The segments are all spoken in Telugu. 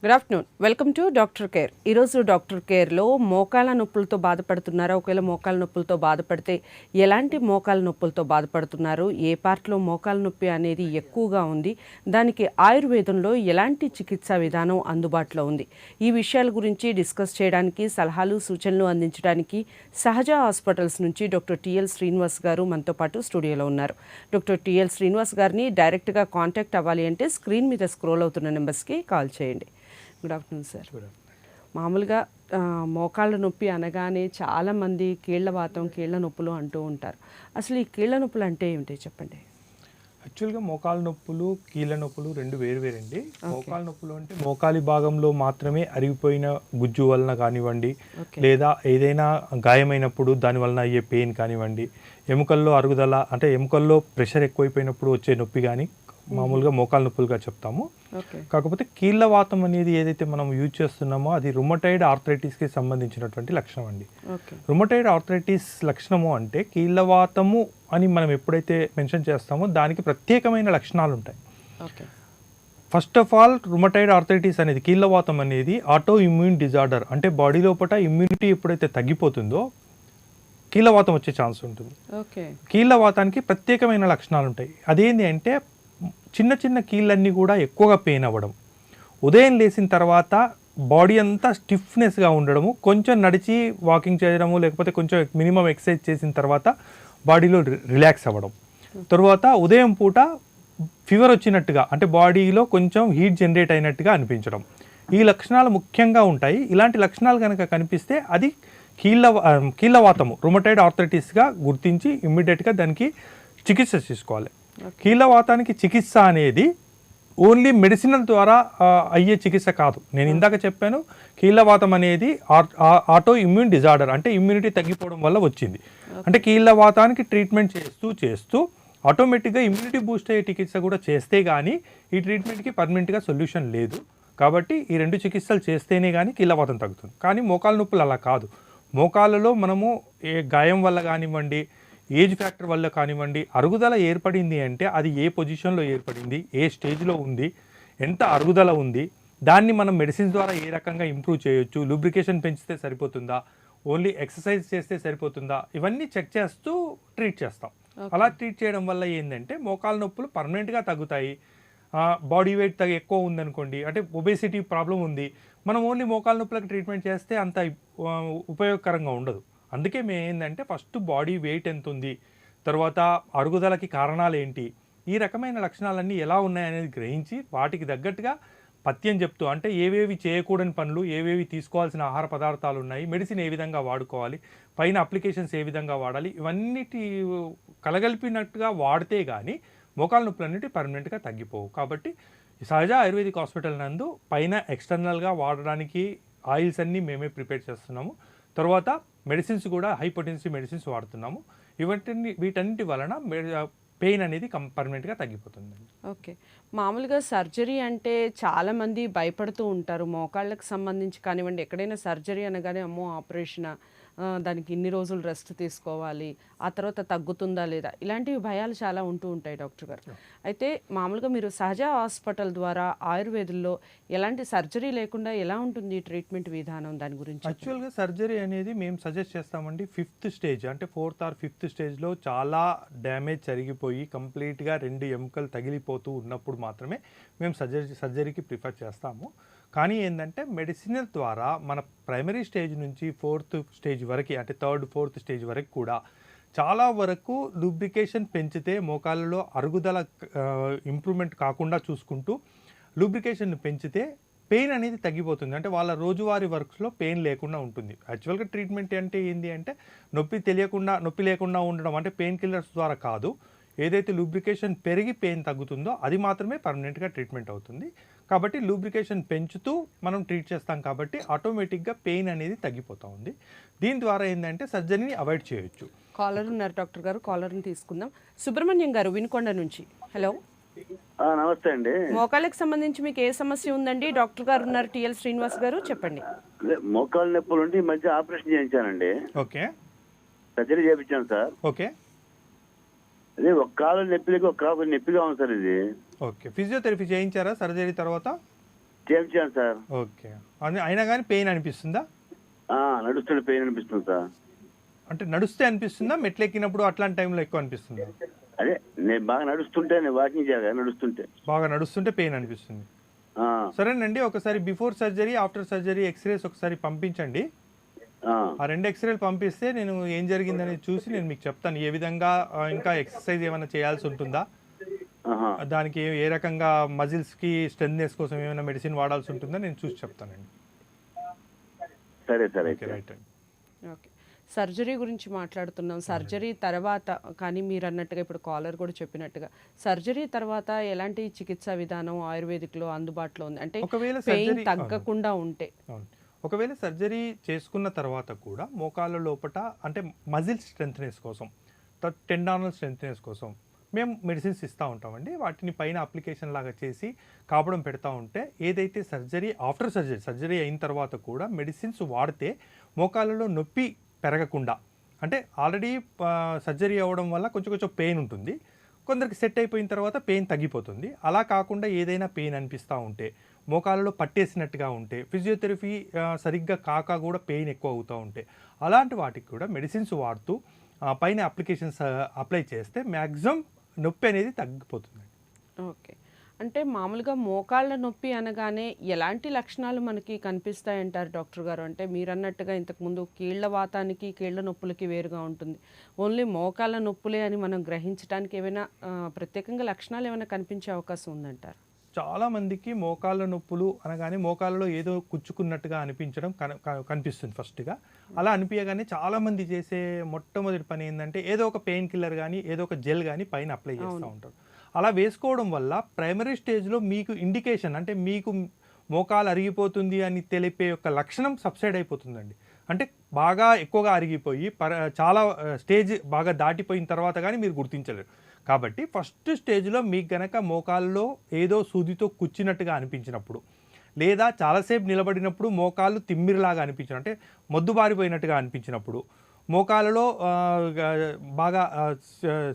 Good afternoon. Welcome to doctor care. ఈరోజు డాక్టర్ కేర్లో మోకాళ్ళ నొప్పులతో బాధపడుతున్నారా? ఒకవేళ మోకాళ్ళ నొప్పులతో బాధపడితే ఎలాంటి మోకాళ్ళ నొప్పులతో బాధపడుతున్నారు? ఏ పార్ట్లో మోకాళ్ళ నొప్పి అనేది ఎక్కువగా ఉంది? దానికి ఆయుర్వేదంలో ఎలాంటి చికిత్సా విధానం అందుబాటులో ఉంది? ఈ విషయాల గురించి డిస్కస్ చేయడానికి, సలహాలు సూచనలు అందించడానికి సహజ హాస్పిటల్స్ నుంచి డాక్టర్ టిఎల్ శ్రీనివాస్ గారు మనతో పాటు స్టూడియోలో ఉన్నారు. డాక్టర్ టిఎల్ శ్రీనివాస్ గారిని డైరెక్ట్గా కాంటాక్ట్ అవ్వాలి అంటే స్క్రీన్ మీద స్క్రోల్ అవుతున్న నెంబర్స్కి కాల్ చేయండి. Good afternoon sir. మామూలుగా మోకాళ్ళ నొప్పి అనగానే చాలామంది కీళ్ళ వాతం, కీళ్ళ నొప్పులు అంటూ ఉంటారు. అసలు ఈ కీళ్ళ నొప్పులు అంటే ఏమిటి చెప్పండి? యాక్చువల్గా మోకాళ్ళ నొప్పులు, కీళ్ళ నొప్పులు రెండు వేరువేరండి. మోకాళ్ళ నొప్పులు అంటే మోకాలి భాగంలో మాత్రమే అరిగిపోయిన గుజ్జు వలన కానివ్వండి, లేదా ఏదైనా గాయమైనప్పుడు దాని వలన అయ్యే పెయిన్ కానివ్వండి, ఎముకల్లో అరుగుదల అంటే ఎముకల్లో ప్రెషర్ ఎక్కువైపోయినప్పుడు వచ్చే నొప్పి కానీ మామూలుగా మోకాళ్ళ నొప్పులుగా చెప్తాము. కాకపోతే కీళ్ళ వాతం అనేది ఏదైతే మనం యూజ్ చేస్తున్నామో అది రుమటైడ్ ఆర్థరైటిస్కి సంబంధించినటువంటి లక్షణం అండి. రుమటైడ్ ఆర్థరైటిస్ లక్షణము అంటే కీళ్ళ వాతము అని మనం ఎప్పుడైతే మెన్షన్ చేస్తామో దానికి ప్రత్యేకమైన లక్షణాలు ఉంటాయి. First of all rheumatoid arthritis అనేది కీళ్ళవాతం అనేది ఆటో ఇమ్యూన్ డిజార్డర్, అంటే బాడీ లోపల ఇమ్యూనిటీ ఎప్పుడైతే తగ్గిపోతుందో కీళ్ళవాతం వచ్చే ఛాన్స్ ఉంటుంది. కీళ్ళవాతానికి ప్రత్యేకమైన లక్షణాలు ఉంటాయి. అదేంటి అంటే చిన్న చిన్న కీళ్ళన్నీ కూడా ఎక్కువగా పెయిన్ అవ్వడం, ఉదయం లేచిన తర్వాత బాడీ అంతా స్టిఫ్నెస్గా ఉండడము, కొంచెం నడిచి వాకింగ్ చేయడము లేకపోతే కొంచెం మినిమం ఎక్సర్సైజ్ చేసిన తర్వాత బాడీలో రిలాక్స్ అవ్వడం, తర్వాత ఉదయం పూట ఫీవర్ వచ్చినట్టుగా అంటే బాడీలో కొంచెం హీట్ జనరేట్ అయినట్టుగా అనిపించడం, ఈ లక్షణాలు ముఖ్యంగా ఉంటాయి. ఇలాంటి లక్షణాలు కనుక కనిపిస్తే అది కీళ్ళవాతము రుమటైడ్ ఆర్థరైటిస్గా గుర్తించి ఇమ్మీడియట్గా దానికి చికిత్స తీసుకోవాలి. కీళ్ళవాతానికి చికిత్స అనేది ఓన్లీ మెడిసినల్ ద్వారా అయ్యే చికిత్స కాదు. నేను ఇందాక చెప్పాను, కీళ్ళవాతం అనేది ఆటో ఇమ్యూన్ డిజార్డర్, అంటే ఇమ్యూనిటీ తగ్గిపోవడం వల్ల వచ్చింది. అంటే కీళ్ళవాతానికి ట్రీట్మెంట్ చేస్తూ ఆటోమేటిక్గా ఇమ్యూనిటీ బూస్ట్ అయ్యే చికిత్స కూడా చేస్తే కానీ ఈ ట్రీట్మెంట్కి పర్మనెంట్గా సొల్యూషన్ లేదు. కాబట్టి ఈ రెండు చికిత్సలు చేస్తేనే కానీ కీళ్ళవాతం తగ్గుతుంది. కానీ మోకాళ్ళ నొప్పులు అలా కాదు. మోకాళ్ళలో మనము ఏ గాయం వల్ల కానివ్వండి, ఏజ్ ఫ్యాక్టర్ వల్ల కానివ్వండి, అరుగుదల ఏర్పడింది అంటే అది ఏ పొజిషన్లో ఏర్పడింది, ఏ స్టేజ్లో ఉంది, ఎంత అరుగుదల ఉంది, దాన్ని మనం మెడిసిన్స్ ద్వారా ఏ రకంగా ఇంప్రూవ్ చేయొచ్చు, లూబ్రికేషన్ పెంచితే సరిపోతుందా, ఓన్లీ ఎక్సర్సైజ్ చేస్తే సరిపోతుందా, ఇవన్నీ చెక్ చేస్తూ ట్రీట్ చేస్తాం. అలా ట్రీట్ చేయడం వల్ల ఏంటంటే మోకాళ్ళ నొప్పులు పర్మనెంట్గా తగ్గుతాయి. బాడీ వెయిట్ ఎక్కువ ఉందనుకోండి, అంటే ఒబేసిటీ ప్రాబ్లం ఉంది, మనం ఓన్లీ మోకాళ్ళ నొప్పులకు ట్రీట్మెంట్ చేస్తే అంత ఉపయోగకరంగా ఉండదు. అందుకే మేము ఏంటంటే ఫస్ట్ బాడీ వెయిట్ ఎంత ఉంది, తర్వాత అరుగుదలకి కారణాలు ఏంటి, ఈ రకమైన లక్షణాలన్నీ ఎలా ఉన్నాయనేది గ్రహించి వాటికి తగ్గట్టుగా పథ్యం చెప్తూ, అంటే ఏవేవి చేయకూడని పనులు, ఏవేవి తీసుకోవాల్సిన ఆహార పదార్థాలు ఉన్నాయి, మెడిసిన్ ఏ విధంగా వాడుకోవాలి, పైన అప్లికేషన్స్ ఏ విధంగా వాడాలి, ఇవన్నిటి కలగలిపినట్టుగా వాడితే కానీ మోకాళ్ళ నొప్పులన్నిటి పర్మనెంట్గా తగ్గిపోవు. కాబట్టి సహజ ఆయుర్వేదిక్ హాస్పిటల్ నందు పైన ఎక్స్టర్నల్గా వాడడానికి ఆయిల్స్ అన్నీ మేమే ప్రిపేర్ చేస్తున్నాము. తర్వాత మెడిసిన్స్ కూడా హై పొటెన్సీ మెడిసిన్స్ వాడుతున్నాము. వీటన్నిటి వలన పెయిన్ అనేది పర్మనెంట్గా తగ్గిపోతుంది. ఓకే. మామూలుగా సర్జరీ అంటే చాలామంది భయపడుతూ ఉంటారు. మోకాళ్ళకి సంబంధించి కానివ్వండి, ఎక్కడైనా సర్జరీ అనగానే అమ్మో ఆపరేషన్, దానికి ఇన్ని రోజులు రెస్ట్ తీసుకోవాలి, ఆ తర్వాత తగ్గుతుందా లేదా, ఇలాంటివి భయాలు చాలా ఉంటూ ఉంటాయి డాక్టర్ గారు. అయితే మామూలుగా మీరు సహజ హాస్పిటల్ ద్వారా ఆయుర్వేదంలో ఎలాంటి సర్జరీ లేకుండా ఎలా ఉంటుంది ట్రీట్మెంట్ విధానం, దాని గురించి? యాక్చువల్గా సర్జరీ అనేది మేము సజెస్ట్ చేస్తామండి 5th స్టేజ్, అంటే 4th or 5th స్టేజ్లో చాలా డ్యామేజ్ జరిగిపోయి కంప్లీట్గా 2 ఎముకలు తగిలిపోతూ ఉన్నప్పుడు మాత్రమే మేము సర్జరీకి ప్రిఫర్ చేస్తాము. కానీ ఏంటంటే మెడిసినల్ ద్వారా మన ప్రైమరీ స్టేజ్ నుంచి 4th స్టేజ్ వరకు, అంటే 3rd 4th స్టేజ్ వరకు కూడా చాలా వరకు లూబ్రికేషన్ పెంచితే మోకాళ్ళలో అరుగుదల ఇంప్రూవ్మెంట్ కాకుండా చూసుకుంటూ లూబ్రికేషన్ పెంచితే పెయిన్ అనేది తగ్గిపోతుంది. అంటే వాళ్ళ రోజువారీ వర్క్స్లో పెయిన్ లేకుండా ఉంటుంది. యాక్చువల్గా ట్రీట్మెంట్ అంటే ఏంటి అంటే నొప్పి లేకుండా ఉండడం, అంటే పెయిన్ కిల్లర్స్ ద్వారా కాదు, ఏదైతే లూబ్రికేషన్ పెరిగి పెయిన్ తగ్గుతుందో అది మాత్రమే పర్మనెంట్గా ట్రీట్మెంట్ అవుతుంది. కాబట్టి లూబ్రికేషన్ పెంచుతూ మనం ట్రీట్ చేస్తాం కాబట్టి ఆటోమేటిక్గా పెయిన్ అనేది తగ్గిపోతూ ఉంది. దీని ద్వారా ఏంటంటే సర్జరీని అవాయిడ్ చేయొచ్చు. కాలర్ ఉన్నారు డాక్టర్ గారు, కాలర్ని తీసుకుందాం. సుబ్రహ్మణ్యం గారు వినుకొండ నుంచి. హలో, నమస్తే అండి. మోకాళ్ళకి సంబంధించి మీకు ఏ సమస్య ఉందండి? డాక్టర్ గారు ఉన్నారు, టిఎల్ శ్రీనివాస్ గారు, చెప్పండి. మోకాళ్ళ నొప్పులు ఉండి ఈ మధ్య ఆపరేషన్ చేయించానండి. ఓకే, సర్జరీ చేయించాను సార్. ఓకే, అదే ఒక కాలు నొప్పికి ఒక కాలు నొప్పిగా ఉంది సార్ ఇది. ఓకే. ఫిజియోథెరపీ చేయించారా సర్జరీ తర్వాత? చేయించాను సార్. ఓకే. అయినా కానీ పెయిన్ అనిపిస్తుందా? నడుస్తుంటే పెయిన్ అనిపిస్తుంది సార్. అంటే నడుస్తే అనిపిస్తుందా, మెట్లు ఎక్కినప్పుడు అట్లాంటి టైంలో ఎక్కువ అనిపిస్తుందా? అదే నేను బాగా నడుస్తుంటే, నేను వాకింగ్ చేయగా నడుస్తుంటే బాగా నడుస్తుంటే పెయిన్ అనిపిస్తుంది. ఆ, సరేనండి, ఒకసారి before surgery after surgery X rays ఒకసారి పంపించండి. ఆ, ఆ 2 ఎక్స్రేలు పంపిస్తే నేను ఏం జరిగిందని చూసి నేను మీకు చెప్తాను. ఏ విధంగా ఇంకా ఎక్సర్సైజ్ ఏమైనా చేయాల్సి ఉంటుందా, ఆహా. దానికి ఏ రకంగా మజిల్స్కి స్ట్రెంగ్నెస్ కోసం ఏమైనా మెడిసిన్ వాడాల్సి ఉంటుందా నేను చూసి చెప్తానండి. సరే సరే ఓకే, రైట్ అండి. ఓకే. సర్జరీ గురించి మాట్లాడుతున్నాం. సర్జరీ తర్వాత కానీ మీరు అన్నట్టుగా ఇప్పుడు కాలర్ కూడా చెప్పినట్టుగా సర్జరీ తర్వాత ఎలాంటి చికిత్సా విధానం ఆయుర్వేదిక్లో అందుబాటులో ఉంది? అంటే ఒకవేళ పెయిన్ సర్జరీ తగ్గకుండా ఉంటే. అవును, ఒకవేళ సర్జరీ చేసుకున్న తర్వాత కూడా మోకాళ్ళ లోపట అంటే మజిల్ స్ట్రెంగ్త్నెస్ కోసం, టెండానల్ స్ట్రెంగ్త్నెస్ కోసం మేము మెడిసిన్స్ ఇస్తూ ఉంటామండి. వాటిని పైన అప్లికేషన్ లాగా చేసి కాపడం పెడతా ఉంటే ఏదైతే ఆఫ్టర్ సర్జరీ అయిన తర్వాత కూడా మెడిసిన్స్ వాడితే మోకాళ్ళలో నొప్పి పెరగకుండా, అంటే ఆల్రెడీ సర్జరీ అవ్వడం వల్ల కొంచెం పెయిన్ ఉంటుంది, కొందరికి సెట్ అయిపోయిన తర్వాత పెయిన్ తగ్గిపోతుంది. అలా కాకుండా ఏదైనా పెయిన్ అనిపిస్తూ ఉంటే, మోకాళ్ళలో పట్టేసినట్టుగా ఉంటే, ఫిజియోథెరపీ సరిగ్గా కాక కూడా పెయిన్ ఎక్కువ అవుతూ ఉంటే, అలాంటి వాటికి కూడా మెడిసిన్స్ వాడుతూ పైన అప్లికేషన్స్ అప్లై చేస్తే మ్యాక్సిమం నొప్పి అనేది తగ్గిపోతుంది. ఓకే. అంటే మామూలుగా మోకాళ్ళ నొప్పి అనగానే ఎలాంటి లక్షణాలు మనకి కనిపిస్తాయంటారు డాక్టర్ గారు? అంటే మీరు అన్నట్టుగా ఇంతకుముందు కీళ్ళ వాతానికి కీళ్ళ నొప్పులకి వేరుగా ఉంటుంది. ఓన్లీ మోకాళ్ళ నొప్పులే అని మనం గ్రహించడానికి ఏమైనా ప్రత్యేకంగా లక్షణాలు ఏమైనా కనిపించే అవకాశం ఉందంటారు? చాలా మందికి మోకాళ్ళ నొప్పులు అనగానే మోకాళ్ళలో ఏదో కుచ్చుకున్నట్టుగా అనిపించడం కనిపిస్తుంది ఫస్ట్గా. అలా అనిపించగానే చాలామంది చేసే మొట్టమొదటి పని ఏంటంటే ఏదో ఒక పెయిన్ కిల్లర్ కానీ ఏదో ఒక జెల్ కానీ పైన అప్లై చేస్తూ ఉంటారు. అలా వేసుకోవడం వల్ల ప్రైమరీ స్టేజ్లో మీకు ఇండికేషన్, అంటే మీకు మోకాలు అరిగిపోతుంది అని తెలిపే యొక్క లక్షణం సబ్సైడ్ అయిపోతుందండి. అంటే బాగా ఎక్కువగా అరిగిపోయి చాలా స్టేజ్ బాగా దాటిపోయిన తర్వాత కానీ మీరు గుర్తించలేరు. కాబట్టి ఫస్ట్ స్టేజ్లో మీకు గనక మోకాల్లో ఏదో సూదితో కుచ్చినట్టుగా అనిపించినప్పుడు, లేదా చాలాసేపు నిలబడినప్పుడు మోకాళ్ళు తిమ్మిరిలాగా అనిపించిన, అంటే మొద్దుబారిపోయినట్టుగా అనిపించినప్పుడు, మోకాళ్ళలో బాగా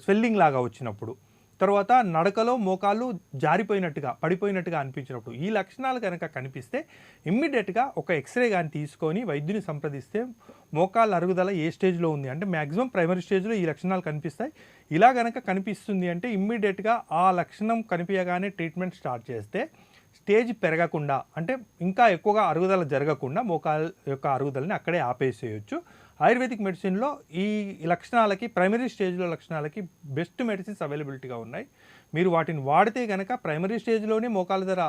స్వెల్లింగ్ లాగా వచ్చినప్పుడు, తర్వాత నడకలో మోకాళ్ళు జారిపోయినట్టుగా పడిపోయినట్టుగా అనిపించినప్పుడు, ఈ లక్షణాలు కనుక కనిపిస్తే ఇమ్మీడియట్గా ఒక ఎక్స్రే కానీ తీసుకొని వైద్యుని సంప్రదిస్తే మోకాళ్ళ అరుగుదల ఏ స్టేజ్లో ఉంది, అంటే మ్యాక్సిమం ప్రైమరీ స్టేజ్లో ఈ లక్షణాలు కనిపిస్తాయి. ఇలా కనుక కనిపిస్తుంది అంటే ఇమ్మీడియట్గా ఆ లక్షణం కనిపించగానే ట్రీట్మెంట్ స్టార్ట్ చేస్తే స్టేజ్ పెరగకుండా, అంటే ఇంకా ఎక్కువగా అరుగుదల జరగకుండా మోకాళ్ళ యొక్క అరుగుదలని అక్కడే ఆపేసేయచ్చు. ఆయుర్వేదిక్ మెడిసిన్లో ఈ లక్షణాలకి, ప్రైమరీ స్టేజ్లో లక్షణాలకి బెస్ట్ మెడిసిన్స్ అవైలబిలిటీగా ఉన్నాయి. మీరు వాటిని వాడితే కనుక ప్రైమరీ స్టేజ్లోనే మోకాళ్ళ ధర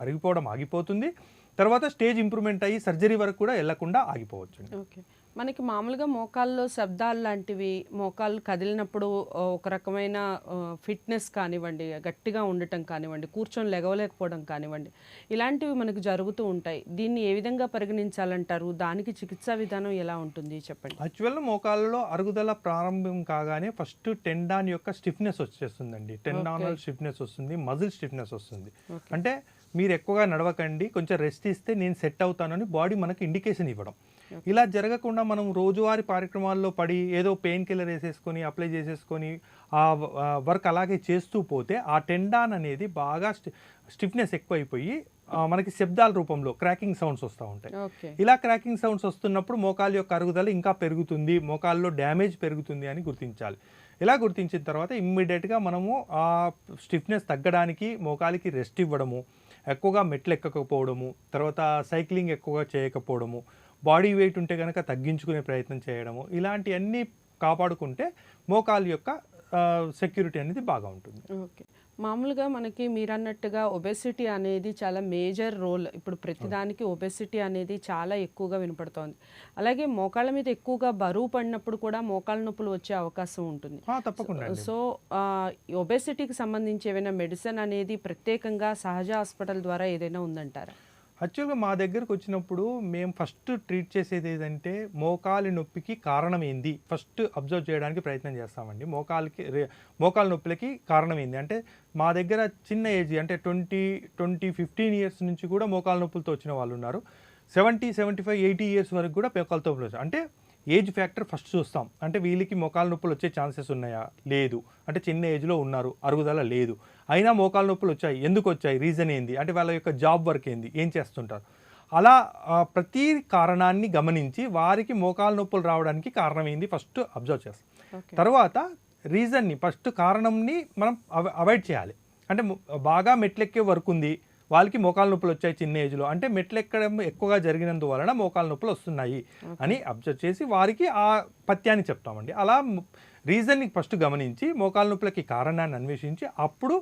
అరిగిపోవడం ఆగిపోతుంది. తర్వాత స్టేజ్ ఇంప్రూవ్మెంట్ అయ్యి సర్జరీ వరకు కూడా వెళ్లకుండా ఆగిపోవచ్చు. ఓకే. మనకి మామూలుగా మోకాల్లో శబ్దాలు లాంటివి, మోకాళ్ళు కదిలినప్పుడు ఒక రకమైన ఫిట్నెస్ కానివ్వండి, గట్టిగా ఉండటం కానివ్వండి, కూర్చొని లెగవలేకపోవడం కానివ్వండి, ఇలాంటివి మనకు జరుగుతూ ఉంటాయి. దీన్ని ఏ విధంగా పరిగణించాలంటారు? దానికి చికిత్సా విధానం ఎలా ఉంటుంది చెప్పండి? యాక్చువల్గా మోకాళ్ళలో అరుగుదల ప్రారంభం కాగానే ఫస్ట్ టెండాన్ యొక్క స్టిఫ్నెస్ వచ్చేస్తుందండి. టెండానల్ స్టిఫ్నెస్ వస్తుంది, మజిల్ స్టిఫ్నెస్ వస్తుంది. అంటే మీరు ఎక్కువగా నడవకండి, కొంచెం రెస్ట్ ఇస్తే నేను సెట్ అవుతానని బాడీ మనకు ఇండికేషన్ ఇవ్వడం. ఇలా జరగకుండా మనం రోజువారీ కార్యక్రమాల్లో పడి ఏదో పెయిన్ కిల్లర్ వేసేసుకొని అప్లై చేసేసుకొని ఆ వర్క్ అలాగే చేస్తూ పోతే ఆ టెండాన్ అనేది బాగా స్టిఫ్నెస్ ఎక్కువైపోయి మనకి శబ్దాల రూపంలో క్రాకింగ్ సౌండ్స్ వస్తూ ఉంటాయి. ఇలా క్రాకింగ్ సౌండ్స్ వస్తున్నప్పుడు మోకాళ్ళ యొక్క అరుగుదల ఇంకా పెరుగుతుంది, మోకాళ్ళలో డ్యామేజ్ పెరుగుతుంది అని గుర్తించాలి. ఇలా గుర్తించిన తర్వాత ఇమ్మీడియట్గా మనము ఆ స్టిఫ్నెస్ తగ్గడానికి మోకాలికి రెస్ట్ ఇవ్వడము, ఎక్కువగా మెట్లు ఎక్కకపోవడము, తర్వాత సైక్లింగ్ ఎక్కువగా చేయకపోవడము, బాడీ వెయిట్ ఉంటే కనుక తగ్గించుకునే ప్రయత్నం చేయడము, ఇలాంటివన్నీ కాపాడుకుంటే మోకాలు యొక్క సెక్యూరిటీ అనేది బాగా ఉంటుంది. ఓకే. మామూలుగా మనకి మీరు అన్నట్టుగా ఒబెసిటీ అనేది చాలా మేజర్ రోల్. ఇప్పుడు ప్రతిదానికి ఒబెసిటీ అనేది చాలా ఎక్కువగా వినపడుతోంది. అలాగే మోకాళ్ళ మీద ఎక్కువగా బరువు పడినప్పుడు కూడా మోకాళ్ళ నొప్పులు వచ్చే అవకాశం ఉంటుంది. తప్పకుండా. సో ఒబెసిటీకి సంబంధించి ఏమైనా మెడిసిన్ అనేది ప్రత్యేకంగా సహజ హాస్పిటల్ ద్వారా ఏదైనా ఉందంటారా? యాక్చువల్గా మా దగ్గరకు వచ్చినప్పుడు మేము ఫస్ట్ ట్రీట్ చేసేది ఏదంటే మోకాలి నొప్పికి కారణం ఏంది ఫస్ట్ అబ్జర్వ్ చేయడానికి ప్రయత్నం చేస్తామండి. మోకాలు నొప్పులకి కారణం ఏంది అంటే మా దగ్గర చిన్న ఏజ్ అంటే 15 ఇయర్స్ నుంచి కూడా మోకాలు నొప్పులతో వచ్చిన వాళ్ళు ఉన్నారు. 70, 75, 80 ఇయర్స్ వరకు కూడా మోకాలతో వచ్చారు. అంటే ఏజ్ ఫ్యాక్టర్ ఫస్ట్ చూస్తాం. అంటే వీళ్ళకి మోకాలు నొప్పులు వచ్చే ఛాన్సెస్ ఉన్నాయా, లేదు. అంటే చిన్న ఏజ్లో ఉన్నారు, అరుగుదల లేదు, అయినా మోకాలు నొప్పులు వచ్చాయి, ఎందుకు వచ్చాయి, రీజన్ ఏంది, అంటే వాళ్ళ యొక్క జాబ్ వర్క్ ఏంది, ఏం చేస్తుంటారు, అలా ప్రతి కారణాన్ని గమనించి వారికి మోకాలు నొప్పులు రావడానికి కారణం ఏంది ఫస్ట్ అబ్జర్వ్ చేస్తాం. తర్వాత రీజన్ని ఫస్ట్ కారణంని మనం అవాయిడ్ చేయాలి. అంటే బాగా మెట్లెక్కే వర్క్ ఉంది, వాళ్ళకి మోకాలు నొప్పులు వచ్చాయి చిన్న ఏజ్లో, అంటే మెట్లు ఎక్కడం ఎక్కువగా జరిగినందువలన మోకాలు నొప్పులు వస్తున్నాయి అని అబ్జర్వ్ చేసి వారికి ఆ పథ్యాన్ని చెప్తామండి. అలా రీజన్ని ఫస్ట్ గమనించి మోకాలు నొప్పులకి కారణాన్ని అన్వేషించి అప్పుడు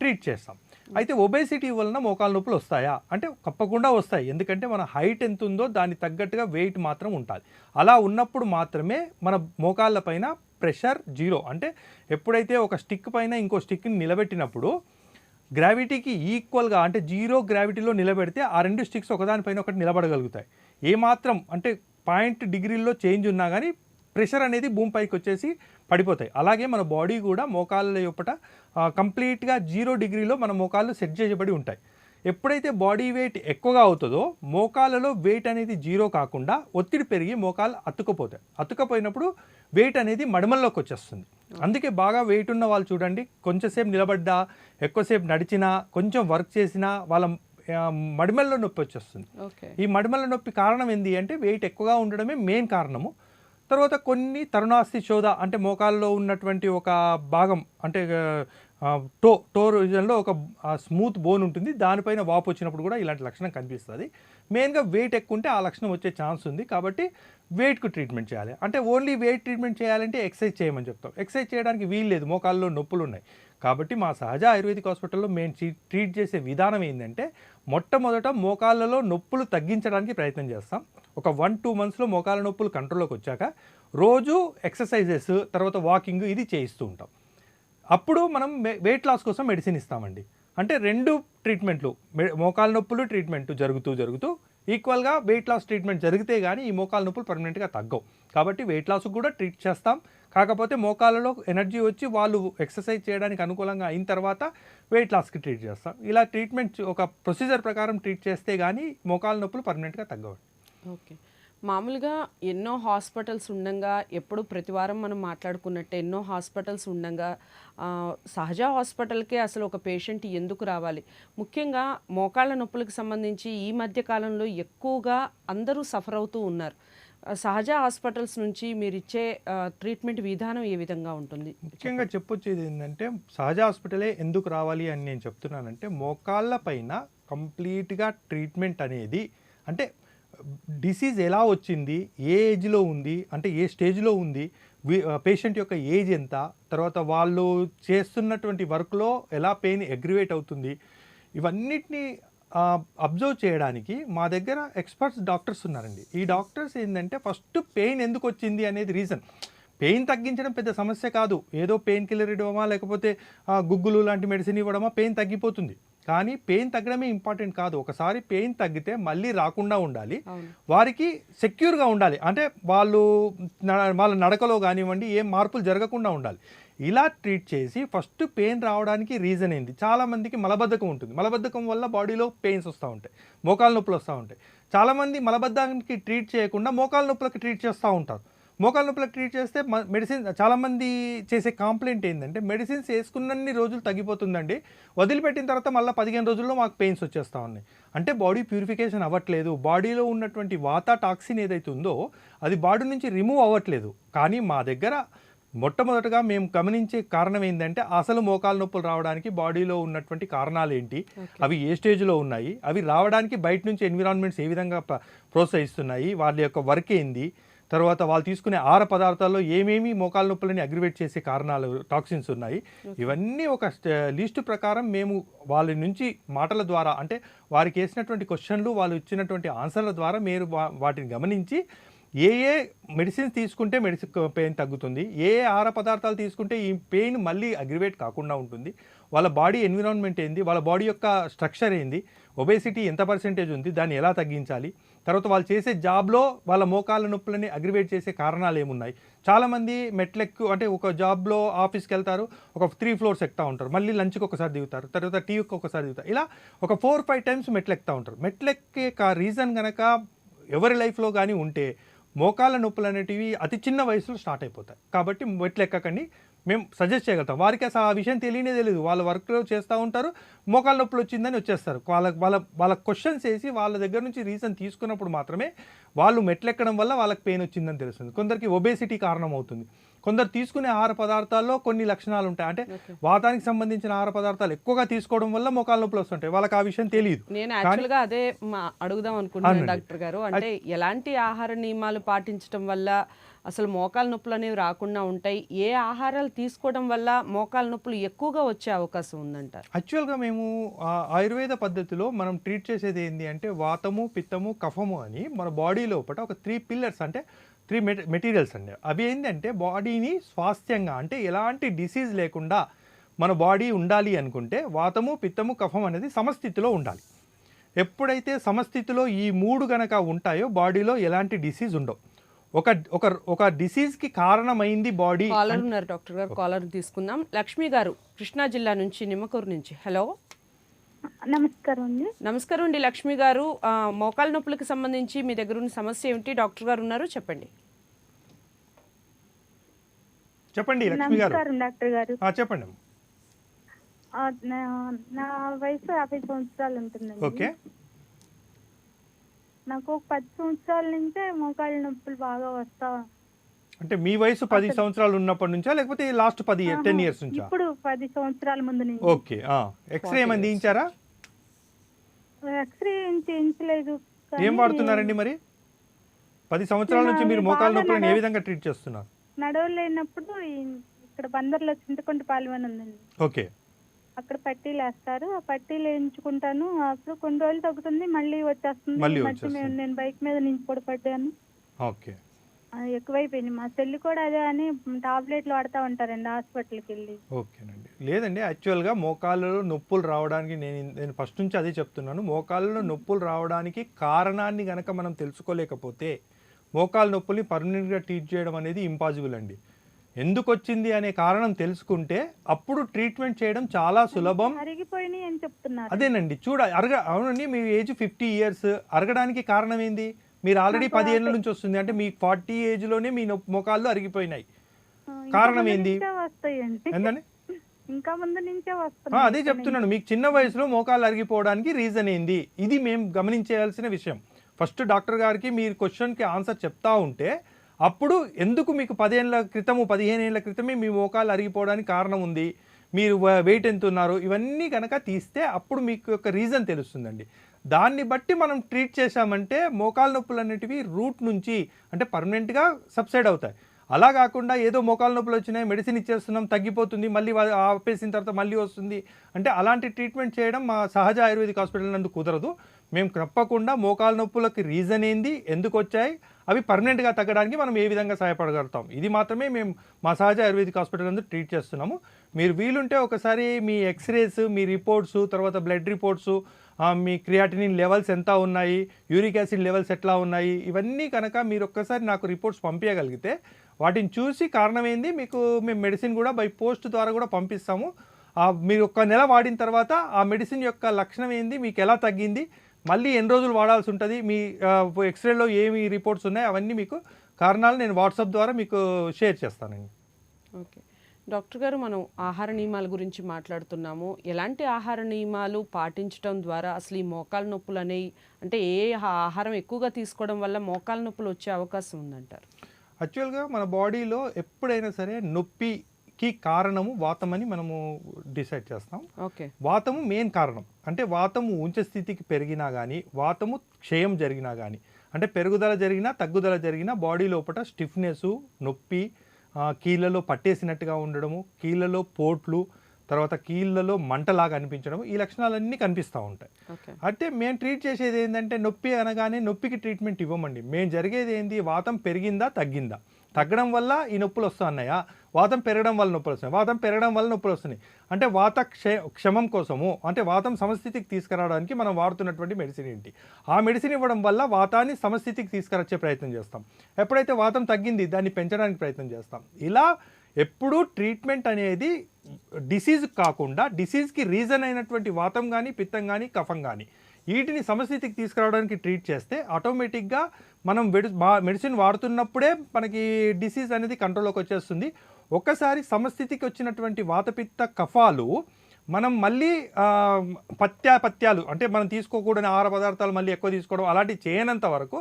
ట్రీట్ చేస్తాం. అయితే ఒబేసిటీ వలన మోకాలు నొప్పులు వస్తాయా అంటే తప్పకుండా వస్తాయి. ఎందుకంటే మన హైట్ ఎంత ఉందో దానికి తగ్గట్టుగా వెయిట్ మాత్రం ఉండాలి. అలా ఉన్నప్పుడు మాత్రమే మన మోకాళ్ళ పైన ప్రెషర్ జీరో, అంటే ఎప్పుడైతే ఒక స్టిక్ పైన ఇంకో స్టిక్ని నిలబెట్టినప్పుడు గ్రావిటీకి ఈక్వల్గా అంటే జీరో గ్రావిటీలో నిలబెడితే ఆ రెండు స్టిక్స్ ఒకదానిపైన ఒకటి నిలబడగలుగుతాయి. ఏమాత్రం అంటే 0.5 చేంజ్ ఉన్నా కానీ ప్రెషర్ అనేది భూమి పైకి వచ్చేసి పడిపోతాయి. అలాగే మన బాడీ కూడా మోకాళ్ళ యొప్పట కంప్లీట్గా 0 మన మోకాళ్ళు సెట్ చేయబడి ఉంటాయి. ఎప్పుడైతే బాడీ వెయిట్ ఎక్కువగా అవుతుందో మోకాళ్ళలో వెయిట్ అనేది జీరో కాకుండా ఒత్తిడి పెరిగి మోకాళ్ళు అతుక్కుపోతాయి. అతుక్కపోయినప్పుడు వెయిట్ అనేది మడమల్లోకి వచ్చేస్తుంది. అందుకే బాగా వెయిట్ ఉన్న వాళ్ళు చూడండి, కొంచెంసేపు నిలబడ్డా, ఎక్కువసేపు నడిచినా, కొంచెం వర్క్ చేసినా వాళ్ళ మడిమల్లో నొప్పి వచ్చేస్తుంది. ఈ మడిమల్ల నొప్పి కారణం ఏంటి అంటే వెయిట్ ఎక్కువగా ఉండడమే మెయిన్ కారణము. తర్వాత కొన్ని తరుణాస్థి శోధ అంటే మోకాల్లో ఉన్నటువంటి ఒక భాగం అంటే టో రీజన్లో ఒక స్మూత్ బోన్ ఉంటుంది, దానిపైన వాపు వచ్చినప్పుడు కూడా ఇలాంటి లక్షణం కనిపిస్తుంది. మెయిన్గా వెయిట్ ఎక్కువ ఉంటే ఆ లక్షణం వచ్చే ఛాన్స్ ఉంది. కాబట్టి వెయిట్కు ట్రీట్మెంట్ చేయాలి. అంటే ఓన్లీ వెయిట్ ట్రీట్మెంట్ చేయాలంటే ఎక్సర్సైజ్ చేయమని చెప్తాం. ఎక్సర్సైజ్ చేయడానికి వీలు లేదు, మోకాల్లో నొప్పులు ఉన్నాయి. కాబట్టి మా సహజ ఆయుర్వేదిక్ హాస్పిటల్లో మేము ట్రీట్ చేసే విధానం ఏంటంటే మొట్టమొదట మోకాళ్ళలో నొప్పులు తగ్గించడానికి ప్రయత్నం చేస్తాం. ఒక 1-2 మంత్స్లో మోకాళ్ళ నొప్పులు కంట్రోల్లోకి వచ్చాక రోజు ఎక్సర్సైజెస్ తర్వాత వాకింగ్ ఇది చేయిస్తూ ఉంటాం. అప్పుడు మనం వెయిట్ లాస్ కోసం మెడిసిన్ ఇస్తామండి. అంటే 2 ట్రీట్మెంట్లు, మోకాళ్ళ నొప్పులు ట్రీట్మెంట్ జరుగుతూ ఈక్వల్గా వెయిట్ లాస్ ట్రీట్మెంట్ జరిగితే కానీ ఈ మోకాళ్ళ నొప్పులు పర్మనెంట్గా తగ్గవు. కాబట్టి వెయిట్ లాస్ కూడా ట్రీట్ చేస్తాం. కాకపోతే మోకాళ్ళలో ఎనర్జీ వచ్చి వాళ్ళు ఎక్సర్సైజ్ చేయడానికి అనుకూలంగా అయిన తర్వాత వెయిట్ లాస్కి ట్రీట్ చేస్తాం. ఇలా ట్రీట్మెంట్ ఒక ప్రొసీజర్ ప్రకారం ట్రీట్ చేస్తే కానీ మోకాళ్ళ నొప్పులు పర్మనెంట్గా తగ్గవు. ఓకే. మామూలుగా ఎన్నో హాస్పిటల్స్ ఉండంగా ఎప్పుడు ప్రతివారం మనం మాట్లాడుకున్నట్టే ఎన్నో హాస్పిటల్స్ ఉండంగా సహజ హాస్పిటల్కే అసలు ఒక పేషెంట్ ఎందుకు రావాలి? ముఖ్యంగా మోకాళ్ళ నొప్పులకు సంబంధించి ఈ మధ్య కాలంలో ఎక్కువగా అందరూ సఫర్ అవుతూ ఉన్నారు. సహజ హాస్పిటల్స్ నుంచి మీరు ఇచ్చే ట్రీట్మెంట్ విధానం ఏ విధంగా ఉంటుంది? ముఖ్యంగా చెప్పొచ్చేది ఏంటంటే సహజ హాస్పిటలే ఎందుకు రావాలి అని నేను చెప్తున్నానంటే మోకాళ్ళ పైన కంప్లీట్గా ట్రీట్మెంట్ అనేది అంటే డిసీజ్ ఎలా వచ్చింది, ఏ ఏజ్లో ఉంది, అంటే ఏ స్టేజ్లో ఉంది, పేషెంట్ యొక్క ఏజ్ ఎంత, తర్వాత వాళ్ళు చేస్తున్నటువంటి వర్క్లో ఎలా పెయిన్ అగ్రివేట్ అవుతుంది, ఇవన్నిటిని అబ్జర్వ్ చేయడానికి మా దగ్గర ఎక్స్పర్ట్స్ డాక్టర్స్ ఉన్నారండి. ఈ డాక్టర్స్ ఏంటంటే ఫస్ట్ పెయిన్ ఎందుకు వచ్చింది అనేది రీజన్. పెయిన్ తగ్గించడం పెద్ద సమస్య కాదు, ఏదో పెయిన్ కిల్లర్ ఇవ్వడమా లేకపోతే గుగ్గులు లాంటి మెడిసిన్ ఇవ్వడమా పెయిన్ తగ్గిపోతుంది. కానీ పెయిన్ తగ్గడమే ఇంపార్టెంట్ కాదు. ఒకసారి పెయిన్ తగ్గితే మళ్ళీ రాకుండా ఉండాలి, వారికి సెక్యూర్గా ఉండాలి. అంటే వాళ్ళ నడకలో కానివ్వండి ఏం మార్పులు జరగకుండా ఉండాలి. ఇలా ట్రీట్ చేసి ఫస్ట్ పెయిన్ రావడానికి రీజన్ ఏంటి? చాలామందికి మలబద్ధకం ఉంటుంది, మలబద్ధకం వల్ల బాడీలో పెయిన్స్ వస్తూ ఉంటాయి, మోకాళ్ళ నొప్పులు వస్తూ ఉంటాయి. చాలామంది మలబద్ధకానికి ట్రీట్ చేయకుండా మోకాళ్ళ నొప్పులకి ట్రీట్ చేస్తూ ఉంటారు. మోకాళ్ళ నొప్పులకు ట్రీట్ చేస్తే మెడిసిన్ చాలామంది చేసే కాంప్లైంట్ ఏంటంటే మెడిసిన్స్ వేసుకున్నన్ని రోజులు తగ్గిపోతుందండి, వదిలిపెట్టిన తర్వాత మళ్ళీ 15 రోజుల్లో మాకు పెయిన్స్ వచ్చేస్తూ ఉన్నాయి. అంటే బాడీ ప్యూరిఫికేషన్ అవ్వట్లేదు, బాడీలో ఉన్నటువంటి వాత టాక్సిన్ ఏదైతే ఉందో అది బాడీ నుంచి రిమూవ్ అవ్వట్లేదు. కానీ మా దగ్గర మొట్టమొదటగా మేము గమనించే కారణం ఏంటంటే అసలు మోకాళ్ళ నొప్పులు రావడానికి బాడీలో ఉన్నటువంటి కారణాలు ఏంటి, అవి ఏ స్టేజ్లో ఉన్నాయి, అవి రావడానికి బయట నుంచి ఎన్విరాన్మెంట్స్ ఏ విధంగా ప్రోత్సహిస్తున్నాయి, వాళ్ళ యొక్క వర్క్ ఏంది, తర్వాత వాళ్ళు తీసుకునే ఆహార పదార్థాల్లో ఏమేమి మోకాళ్ళ నొప్పులని అగ్రివేట్ చేసే కారణాలు టాక్సిన్స్ ఉన్నాయి. ఇవన్నీ ఒక లిస్టు ప్రకారం మేము వాళ్ళ నుంచి మాటల ద్వారా అంటే వారికి వేసినటువంటి క్వశ్చన్లు వాళ్ళు ఇచ్చినటువంటి ఆన్సర్ల ద్వారా మీరు వాటిని గమనించి ఏ మెడిసిన్స్ తీసుకుంటే పెయిన్ తగ్గుతుంది, ఏ ఆహార పదార్థాలు తీసుకుంటే ఈ పెయిన్ మళ్ళీ అగ్రివేట్ కాకుండా ఉంటుంది, వాళ్ళ బాడీ ఎన్విరాన్మెంట్ ఏంది, వాళ్ళ బాడీ యొక్క స్ట్రక్చర్ ఏంది, ఒబేసిటీ ఎంత పర్సెంటేజ్ ఉంది, దాన్ని ఎలా తగ్గించాలి, తర్వాత వాళ్ళు చేసే జాబ్లో వాళ్ళ మోకాళ్ళ నొప్పులని అగ్రివేట్ చేసే కారణాలు ఏమున్నాయి. చాలామంది మెట్లెక్కు అంటే ఒక జాబ్లో ఆఫీస్కి వెళ్తారు, ఒక 3 floors ఎక్కుతూ ఉంటారు, మళ్ళీ లంచ్కి ఒకసారి దిగుతారు, తర్వాత టీకి ఒకసారి దిగుతారు, ఇలా ఒక 4-5 times మెట్లెక్కుతూ ఉంటారు. మెట్లెక్కే రీజన్ కనుక ఎవరి లైఫ్లో కానీ ఉంటే మోకాళ్ళ నొప్పులు అనేటివి అతి చిన్న వయసులో స్టార్ట్ అయిపోతాయి. కాబట్టి మెట్లు ఎక్కకండి, మేము సజెస్ట్ చేయగలుగుతాం. వారికి అసలు ఆ విషయం తెలియదు, వాళ్ళ వర్క్లో చేస్తూ ఉంటారు, మోకాళ్ళ నొప్పులు వచ్చిందని వచ్చేస్తారు. వాళ్ళ క్వశ్చన్స్ వేసి వాళ్ళ దగ్గర నుంచి రీజన్ తీసుకున్నప్పుడు మాత్రమే వాళ్ళు మెట్లు ఎక్కడం వల్ల వాళ్ళకి పెయిన్ వచ్చిందని తెలుస్తుంది. కొందరికి ఒబేసిటీ కారణం అవుతుంది. కొందరు తీసుకునే ఆహార పదార్థాల్లో కొన్ని లక్షణాలు ఉంటాయి. అంటే వాతానికి సంబంధించిన ఆహార పదార్థాలు ఎక్కువగా తీసుకోవడం వల్ల మోకాళ్ళ నొప్పులు వస్తుంటాయి. వాళ్ళకి ఆ విషయం తెలియదు. నేను యాక్చువల్గా అదే అడుగుదాం అనుకుంటున్నాను డాక్టర్ గారు. అంటే ఎలాంటి ఆహార నియమాలు పాటించడం వల్ల అసలు మోకాళ్ళ నొప్పులు అనేవి రాకుండా ఉంటాయి, ఏ ఆహారాలు తీసుకోవడం వల్ల మోకాళ్ళ నొప్పులు ఎక్కువగా వచ్చే అవకాశం ఉందంటారు? యాక్చువల్గా మేము ఆయుర్వేద పద్ధతిలో మనం ట్రీట్ చేసేది ఏంటి అంటే వాతము, పిత్తము, కఫము అని మన బాడీ లోపల ఒక 3 పిల్లర్స్, అంటే 3 మెటీరియల్స్ అండి. అవి ఏంటంటే బాడీని స్వాస్థ్యంగా, అంటే ఎలాంటి డిసీజ్ లేకుండా మన బాడీ ఉండాలి అనుకుంటే వాతము, పిత్తము, కఫం అనేది సమస్థితిలో ఉండాలి. ఎప్పుడైతే సమస్థితిలో ఈ 3 గనక ఉంటాయో బాడీలో ఎలాంటి డిసీజ్ ఉండవు. ఒక డిసీజ్కి కారణమైంది బాడీ. కాలర్ ఉన్నారు డాక్టర్ గారు, కాలర్ తీసుకుందాం. లక్ష్మి గారు కృష్ణా జిల్లా నుంచి, నిమ్మకూరు నుంచి. హలో, నమస్కారం అండి. నమస్కారం అండి లక్ష్మి గారు. మోకాళ్ళ నొప్పులకు సంబంధించి మీ దగ్గర ఉన్న సమస్య ఏమిటి? డాక్టర్ గారు ఉన్నారు, చెప్పండి. చెప్పండి లక్ష్మి గారు. నమస్కారం డాక్టర్ గారు. చెప్పండి. నా వయసు 50 సంవత్సరాలు ఉంటుందండి. ఓకే. నాకు 10 సంవత్సరాల నుంచే మోకాళ్ళ నొప్పులు బాగా వస్తా. అంటే మీ వయసు 10 సంవత్సరాలు ఉన్నప్పటి నుంచా, లేకపోతే లాస్ట్ 10 ఇయర్స్ నుంచా? ఇప్పుడు 10 సంవత్సరాల ముందు నుంచి. ఓకే. ఎక్స్రే ఏమైనా తీయించారా? ఎక్స్రే ఏం చేయించలేదు. ఏం వాడుతున్నారండి మరి? 10 సంవత్సరాల నుంచి మీరు మోకాళ్ళ నొప్పులను ఏ విధంగా ట్రీట్ చేస్తున్నారు? నడవలేనప్పుడు ఇక్కడ బందర్లో చింతకుంట పాలెం ఉందండి. ఓకే. అక్కడ పట్టీలు వేస్తారు, ఆ పట్టీలు వేయించుకుంటాను. అప్పుడు కొన్ని రోజులు తగ్గుతుంది, మళ్ళీ వచ్చేస్తుంది. నేను బైక్ మీద నుంచి కూడా పడ్డాను. ఓకే. ఎక్కువైపోయింది. మా చెల్లి కూడా అదే అని టాబ్లెట్లు వాడుతూ ఉంటారండి హాస్పిటల్కి వెళ్ళి. ఓకేనండి. లేదండి, యాక్చువల్గా మోకాళ్ళలో నొప్పులు రావడానికి నేను ఫస్ట్ నుంచి అదే చెప్తున్నాను. మోకాళ్ళలో నొప్పులు రావడానికి కారణాన్ని గనక మనం తెలుసుకోలేకపోతే మోకాళ్ళ నొప్పుల్ని పర్మనెంట్గా ట్రీట్ చేయడం అనేది ఇంపాసిబుల్ అండి. ఎందుకు వచ్చింది అనే కారణం తెలుసుకుంటే అప్పుడు ట్రీట్మెంట్ చేయడం చాలా సులభం. అరిగిపోయినాయి అని చెప్తున్నారు. అదేనండి, అవునండి, మీ ఏజ్ 50 ఇయర్స్, అరగడానికి కారణం ఏంది? మీరు ఆల్రెడీ 10 ఏళ్ళ నుంచి వస్తుంది, అంటే మీ 40 ఏజ్లోనే మీ మోకాళ్ళు అరిగిపోయినాయి. కారణం ఏంది? ఏంటండి? ఇంకా ముందు నుంచే వస్తుంది. అదే చెప్తున్నాను, మీకు చిన్న వయసులో మోకాళ్ళు అరిగిపోవడానికి రీజన్ ఏంది? ఇది మేము గమనించాల్సిన విషయం. ఫస్ట్ డాక్టర్ గారికి మీరు క్వశ్చన్కి ఆన్సర్ చెప్తా ఉంటే అప్పుడు ఎందుకు మీకు 10 ఏళ్ళ క్రితము 15 ఏళ్ళ క్రితమే మీ మోకాళ్ళు అరిగిపోవడానికి కారణం ఉంది, మీరు వెయిట్ ఎంత ఉన్నారు, ఇవన్నీ కనుక తీస్తే అప్పుడు మీకు యొక్క రీజన్ తెలుస్తుందండి. దాన్ని బట్టి మనం ట్రీట్ చేశామంటే మోకాళ్ళ నొప్పులు అనేటివి రూట్ నుంచి అంటే పర్మనెంట్గా సబ్సైడ్ అవుతాయి. అలా కాకుండా ఏదో మోకాళ్ళ నొప్పులు వచ్చినాయి, మెడిసిన్ ఇచ్చేస్తున్నాం, తగ్గిపోతుంది, మళ్ళీ ఆపేసిన తర్వాత మళ్ళీ వస్తుంది అంటే అలాంటి ట్రీట్మెంట్ చేయడం మా సహజ ఆయుర్వేదిక్ హాస్పిటల్ నందు కుదరదు. మేము తప్పకుండా మోకాళ్ళ నొప్పులకి రీజన్ ఏంది, ఎందుకు వచ్చాయి, అవి పర్మనెంట్గా తగ్గడానికి మనం ఏ విధంగా సహాయపడగలుగుతాం, ఇది మాత్రమే మేము మా సహజ ఆయుర్వేదిక్ హాస్పిటల్ నందు ట్రీట్ చేస్తున్నాము. మీరు వీలుంటే ఒకసారి మీ ఎక్స్రేస్, మీ రిపోర్ట్స్, తర్వాత బ్లడ్ రిపోర్ట్స్, మీ క్రియాటినిన్ లెవెల్స్ ఎంత ఉన్నాయి, యూరిక్ యాసిడ్ లెవెల్స్ ఎట్లా ఉన్నాయి, ఇవన్నీ కనుక మీరు ఒక్కసారి నాకు రిపోర్ట్స్ పంపించగలిగితే వాటిని చూసి కారణం ఏంది మీకు మేము మెడిసిన్ కూడా బై పోస్ట్ ద్వారా కూడా పంపిస్తాము. మీరు 1 నెల వాడిన తర్వాత ఆ మెడిసిన్ యొక్క లక్షణం ఏంది, మీకు ఎలా తగ్గింది, మళ్ళీ ఎన్ని రోజులు వాడాల్సి ఉంటుంది, మీ ఎక్స్రేలో ఏమి రిపోర్ట్స్ ఉన్నాయి, అవన్నీ మీకు కారణాలు నేను వాట్సాప్ ద్వారా మీకు షేర్ చేస్తానండి. ఓకే డాక్టర్ గారు, మనం ఆహార నియమాల గురించి మాట్లాడుతున్నాము. ఎలాంటి ఆహార నియమాలు పాటించడం ద్వారా అసలు ఈ మోకాళ్ళ నొప్పులు అనేవి, అంటే ఏ ఆహారం ఎక్కువగా తీసుకోవడం వల్ల మోకాళ్ళ నొప్పులు వచ్చే అవకాశం ఉందంటారు? యాక్చువల్గా మన బాడీలో ఎప్పుడైనా సరే నొప్పికి కారణము వాతం అని మనము డిసైడ్ చేస్తాం. ఓకే. వాతము మెయిన్ కారణం. అంటే వాతము ఉంచ స్థితికి పెరిగినా కానీ, వాతము క్షయం జరిగినా కానీ, అంటే పెరుగుదల జరిగినా తగ్గుదల జరిగినా బాడీ లోపల స్టిఫ్నెస్, నొప్పి, కీళ్ళలో పట్టేసినట్టుగా ఉండడము, కీళ్ళలో పోట్లు, తర్వాత కీళ్ళలో మంటలాగా అనిపించడం, ఈ లక్షణాలన్నీ కనిపిస్తూ ఉంటాయి. అంటే మేము ట్రీట్ చేసేది ఏంటంటే నొప్పి అనగానే నొప్పికి ట్రీట్మెంట్ ఇవ్వమండి. మేము జరిగేది ఏంది, వాతం పెరిగిందా తగ్గిందా, తగ్గడం వల్ల ఈ నొప్పులు వస్తున్నాయా, వాతం పెరగడం వల్ల నొప్పులు వస్తున్నాయి, వాతం పెరగడం వల్ల నొప్పులు వస్తున్నాయి అంటే వాత క్షమం కోసము, అంటే వాతం సమస్థితికి తీసుకురావడానికి మనం వాడుతున్నటువంటి మెడిసిన్ ఏంటి, ఆ మెడిసిన్ ఇవ్వడం వల్ల వాతాన్ని సమస్థితికి తీసుకురచ్చే ప్రయత్నం చేస్తాం. ఎప్పుడైతే వాతం తగ్గింది దాన్ని పెంచడానికి ప్రయత్నం చేస్తాం. ఇలా ఎప్పుడూ ట్రీట్మెంట్ అనేది డిసీజ్ కాకుండా డిసీజ్కి రీజన్ అయినటువంటి వాతం కానీ, పిత్తం కానీ, కఫం కానీ, వీటిని సమస్థితికి తీసుకురావడానికి ట్రీట్ చేస్తే ఆటోమేటిక్గా మనం మెడిసిన్ వాడుతున్నప్పుడే మనకి డిసీజ్ అనేది కంట్రోల్లోకి వచ్చేస్తుంది. ఒక్కసారి సమస్థితికి వచ్చినటువంటి వాతపిత్త కఫాలు మనం మళ్ళీ పత్యాలు అంటే మనం తీసుకోకూడని ఆహార పదార్థాలు మళ్ళీ ఎక్కువ తీసుకోవడం అలాంటివి చేయనంత వరకు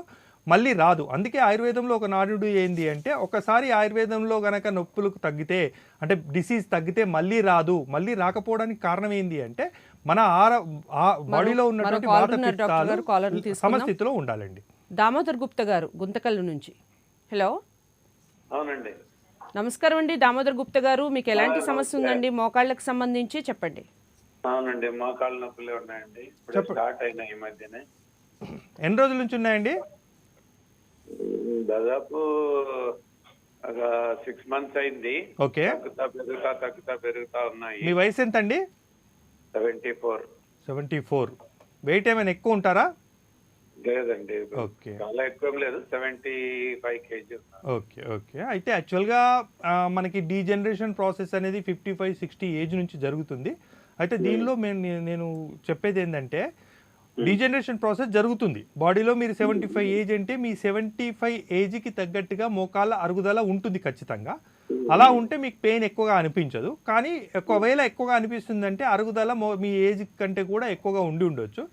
మళ్ళీ రాదు. అందుకే ఆయుర్వేదంలో ఒక నానుడు ఏంది అంటే, ఒకసారి ఆయుర్వేదంలో గనక నొప్పులకు తగ్గితే అంటే డిసీజ్ తగ్గితే మళ్ళీ రాదు. మళ్ళీ రాకపోవడానికి కారణం ఏంది అంటే మన బాడీలో ఉన్నటువంటి వాతపిత్తాలు సమస్థితిలో ఉండాలండి. దామోదర్ గుప్తా గారు గుంతకల్లు నుంచి. హలో, అవునండి. నమస్కారం అండి దామోదర్ గుప్తా గారు. మీకు ఎలాంటి సమస్య ఉందండి? మోకాళ్ళకి సంబంధించి చెప్పండి. అవునండి, మోకాళ్ళ నొప్పులే ఉన్నాయండి. ఇప్పుడు స్టార్ట్ అయినాయి ఈ మధ్యనే. ఎన్ని రోజుల నుంచి ఉన్నాయండి? దాదాపు ఒక 6 months అయింది. ఓకే. పెరుగుతా ఉన్నాయి. మీ వయసు ఎంత అండి? 74. వెయిట్ ఏమైనా ఎక్కువ ఉంటారా? లేదండి, ఓకే, చాలా ఎక్కువ లేదు, 75 kg. ఓకే. అయితే యాక్చువల్గా మనకి డీజనరేషన్ ప్రాసెస్ అనేది 55-60 ఏజ్ నుంచి జరుగుతుంది. అయితే దీనిలో నేను చెప్పేది ఏంటంటే, డీజనరేషన్ ప్రాసెస్ జరుగుతుంది బాడీలో. మీరు 75 ఏజ్ అంటే మీ 75 ఏజ్కి తగ్గట్టుగా మోకాళ్ళ అరుగుదల ఉంటుంది ఖచ్చితంగా. అలా ఉంటే మీకు పెయిన్ ఎక్కువగా అనిపించదు. కానీ ఒకవేళ ఎక్కువగా అనిపిస్తుందంటే అరుగుదల మీ ఏజ్ కంటే కూడా ఎక్కువగా ఉండొచ్చు.